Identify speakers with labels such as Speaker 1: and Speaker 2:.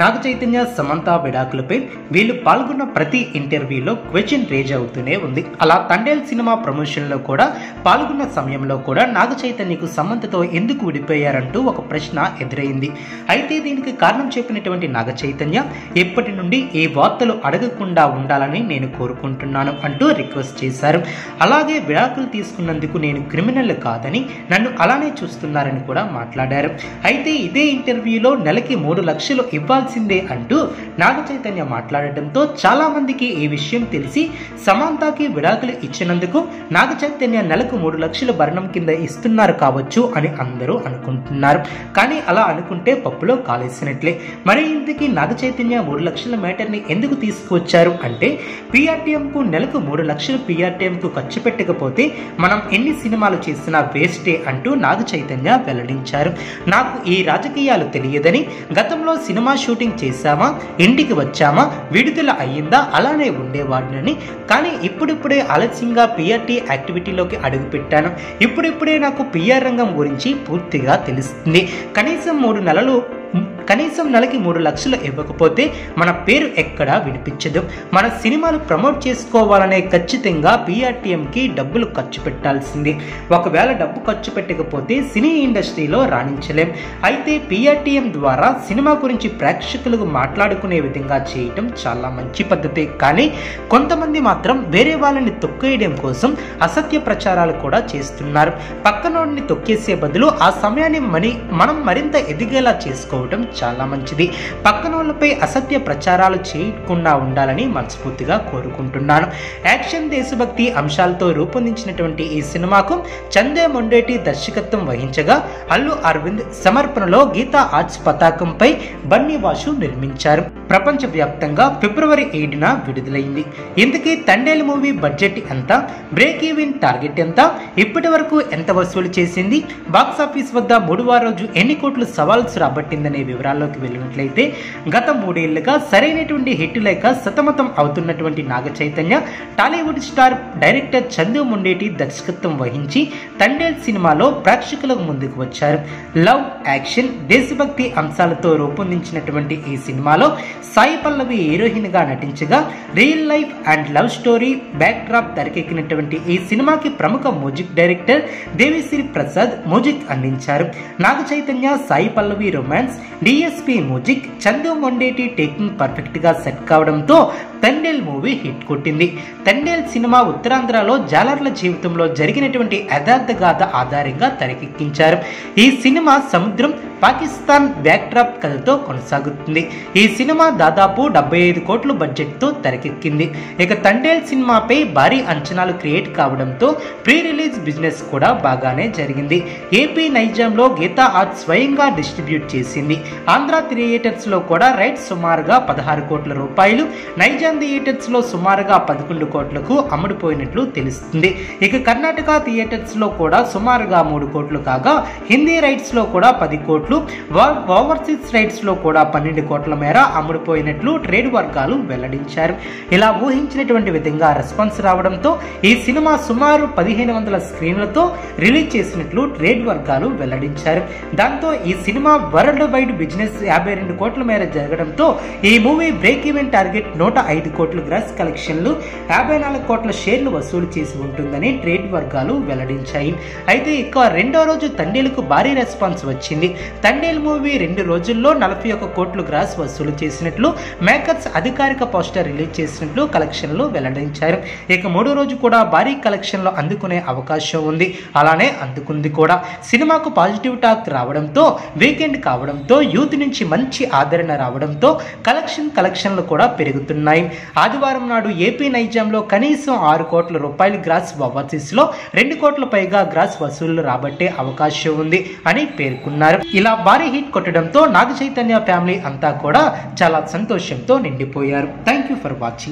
Speaker 1: నాగ చైతన్య సమంత విడాకులపై వీళ్ళు పాల్గొన్న ప్రతి ఇంటర్వ్యూలో క్వశ్చన్ రేజ్ అవుతూనే ఉంది. అలా తండేల్ సినిమా ప్రమోషన్లో కూడా పాల్గొన్న సమయంలో కూడా నాగ చైతన్యకు సమంతతో ఎందుకు విడిపోయారంటూ ఒక ప్రశ్న ఎదురైంది. అయితే దీనికి కారణం చెప్పినటువంటి నాగ చైతన్య ఎప్పటి నుండి ఈ వార్తలు అడగకుండా ఉండాలని నేను కోరుకుంటున్నాను అంటూ రిక్వెస్ట్ చేశారు. అలాగే విడాకులు తీసుకున్నందుకు నేను క్రిమినల్ కాదని నన్ను అలానే చూస్తున్నారని కూడా మాట్లాడారు. అయితే ఇదే ఇంటర్వ్యూలో నెలకి 3 లక్షలు ఇవ్వాల్సిందే అంటూ నాగ చైతన్య మాట్లాడటంతో చాలా మందికి ఈ విషయం తెలిసి సమంతకి విడాకులు ఇచ్చినందుకు నాగ చైతన్య నెలకు 3 లక్షల భరణం కింద ఇస్తున్నారు కావచ్చు అని అందరూ అనుకుంటున్నారు. కానీ అలా అనుకుంటే పప్పులో కాలేసినట్లే. మరి ఇంతకీ నాగ చైతన్య 3 లక్షల మేటర్ని ఎందుకు తీసుకువచ్చారు అంటే పిఆర్టీఎంకు నెలకు 3 లక్షలు పిఆర్టీఎంకు ఖర్చు పెట్టకపోతే మనం ఎన్ని సినిమాలు చేసినా వేస్టే అంటూ నాగ చైతన్య వెల్లడించారు. నాకు ఈ రాజకీయాలు తెలియదని, గతంలో సినిమా షూటింగ్ చేశామా, ఇంటికి వచ్చామా, విడుదల అయ్యిందా అలానే ఉండేవాడినని, కానీ ఇప్పుడిప్పుడే ఆలస్యంగా పిఆర్టీ యాక్టివిటీలోకి అడుగుపెట్టాను. ఇప్పుడిప్పుడే నాకు పిఆర్ రంగం గురించి పూర్తిగా తెలుస్తుంది. కనీసం నెలకి 3 లక్షలు ఇవ్వకపోతే మన పేరు ఎక్కడా వినిపించదు. మన సినిమాలు ప్రమోట్ చేసుకోవాలనే ఖచ్చితంగా పిఆర్టీఎంకి డబ్బులు ఖర్చు పెట్టాల్సిందే. ఒకవేళ డబ్బు ఖర్చు పెట్టకపోతే సినీ ఇండస్ట్రీలో రాణించలేం. అయితే పిఆర్టీఎం ద్వారా సినిమా గురించి ప్రేక్షకులకు మాట్లాడుకునే విధంగా చేయటం చాలా మంచి పద్ధతి. కానీ కొంతమంది మాత్రం వేరే వాళ్ళని తొక్కేయడం కోసం అసత్య ప్రచారాలు కూడా చేస్తున్నారు. పక్కనోడిని తొక్కేసే బదులు ఆ సమయాన్ని మనం మరింత ఎదిగేలా చేసుకోవడం చాలా మంచిది. పక్కన వాళ్ళపై అసత్య ప్రచారాలు చేయకుండా ఉండాలని మనస్ఫూర్తిగా కోరుకుంటున్నాను. యాక్షన్, దేశభక్తి అంశాలతో రూపొందించినటువంటి ఈ సినిమాకు చందే మొండేటి దర్శకత్వం వహించగా అల్లు అరవింద్ సమర్పణలో గీతా ఆర్ట్స్ పతాకంపై బన్నీ వాసు నిర్మించారు. ప్రపంచవ్యాప్తంగా ఫిబ్రవరి 7న విడుదలైంది. ఇందుకే తండేల్ మూవీ బడ్జెట్ ఎంత, బ్రేక్ ఈవెన్ టార్గెట్ ఎంత, ఇప్పటి వరకు ఎంత వసూలు చేసింది, బాక్సాఫీస్ వద్ద 3వ రోజు ఎన్ని కోట్లు సవాల్స్ రాబట్టిందనే వివరాల్లోకి వెళ్ళినట్లయితే గత 3 ఏళ్లుగా సరైనటువంటి హిట్ లేక సతమతం అవుతున్నటువంటి నాగ చైతన్య టాలీవుడ్ స్టార్ డైరెక్టర్ చందు మొండేటి దర్శకత్వం వహించి తండేల్ సినిమాలో ప్రేక్షకులకు ముందుకు వచ్చారు. లవ్, యాక్షన్, దేశభక్తి అంశాలతో రూపొందించినటువంటి ఈ సినిమాలో సాయి పల్లవి హీరోయిన్ గా నటించగా real life and love story back drop తెరకెక్కినటువంటి ఈ సినిమాకి ప్రముఖ music director Devi Sri Prasad music అందించారు. Naga Chaitanya, Sai Pallavi romance, DSP music, Chandu Mondeti taking perfect గా సెట్ కావడంతో తండేల్ మూవీ హిట్ కొట్టింది. తండేల్ సినిమా ఉత్తరాంధ్రలో జాలర్ల జీవితంలో జరిగినటువంటి యథార్థ గాథ ఆధారంగా తెరకెక్కించారు. ఈ సినిమా సముద్రం, పాకిస్తాన్ బ్యాక్ డ్రాప్ కథతో కొనసాగుతుంది. ఈ సినిమా దాదాపు 75 కోట్ల బడ్జెట్ తో తెరకెక్కింది. ఇక తండేల్ సినిమాపై భారీ అంచనాలు క్రియేట్ కావడంతో ప్రీ రిలీజ్ బిజినెస్ కూడా బాగానే జరిగింది. ఏపీ నైజాంలో గీతా ఆర్ట్స్ స్వయంగా డిస్ట్రిబ్యూట్ చేసింది. ఆంధ్ర థియేటర్స్ లో కూడా రైట్స్ సుమారుగా 16 కోట్ల రూపాయలు, నైజాం థియేటర్స్ లో సుమారుగా 11 కోట్లకు అమ్ముడుపోయినట్లు తెలుస్తుంది. ఇక కర్ణాటక థియేటర్స్ లో కూడా సుమారుగా 3 కోట్లు కాగా, హిందీ రైట్స్ లో కూడా 10 కోట్లు, ఓవర్సీస్ రైట్స్ లో కూడా 12 కోట్ల మేర అమ్ముడుపోయినట్లు ట్రేడ్ వర్గాలు వెల్లడించారు. ఇలా ఊహించినటువంటి విధంగా రెస్పాన్స్ రావడంతో ఈ సినిమా సుమారు 1500 స్క్రీన్లతో రిలీజ్ చేసినట్లు ట్రేడ్ వర్గాలు వెల్లడించారు. దాంతో ఈ సినిమా వరల్డ్ వైడ్ బిజినెస్ 52 కోట్ల మేర జరగడంతో ఈ మూవీ బ్రేక్ ఈవెన్ టార్గెట్ 105 కోట్ల గ్రాస్ కలెక్షన్లు, 54 కోట్ల షేర్లు వసూలు చేసి ఉంటుందని ట్రేడ్ వర్గాలు వెల్లడించాయి. అయితే ఇక రెండో రోజు తండేలుకు భారీ రెస్పాన్స్ వచ్చింది. తండేల్ మూవీ 2 రోజుల్లో 41 కోట్ల గ్రాస్ వసూలు చేసినట్లు మేకర్స్ అధికారిక పోస్టర్ రిలీజ్ చేసినట్లు కలెక్షన్లు వెల్లడించారు. ఇక 3వ రోజు కూడా భారీ కలెక్షన్లు అందుకునే అవకాశం ఉంది. అలానే అందుకుంది కూడా. సినిమాకు పాజిటివ్ టాక్ రావడంతో, వీకెండ్ కావడంతో, యూత్ నుంచి మంచి ఆదరణ రావడంతో కలెక్షన్లు కూడా పెరుగుతున్నాయి. ఆదివారం నాడు ఏపీ నైజాంలో కనీసం 6 కోట్ల రూపాయలు గ్రాస్, ఓవర్సీస్ లో 2 కోట్ల పైగా గ్రాస్ వసూళ్లు రాబట్టే అవకాశం ఉంది అని పేర్కొన్నారు. ఇలా భారీ హిట్ కొట్టడంతో నాగ చైతన్య ఫ్యామిలీ అంతా కూడా చాలా సంతోషంతో నిండిపోయారు. Thank you for watching.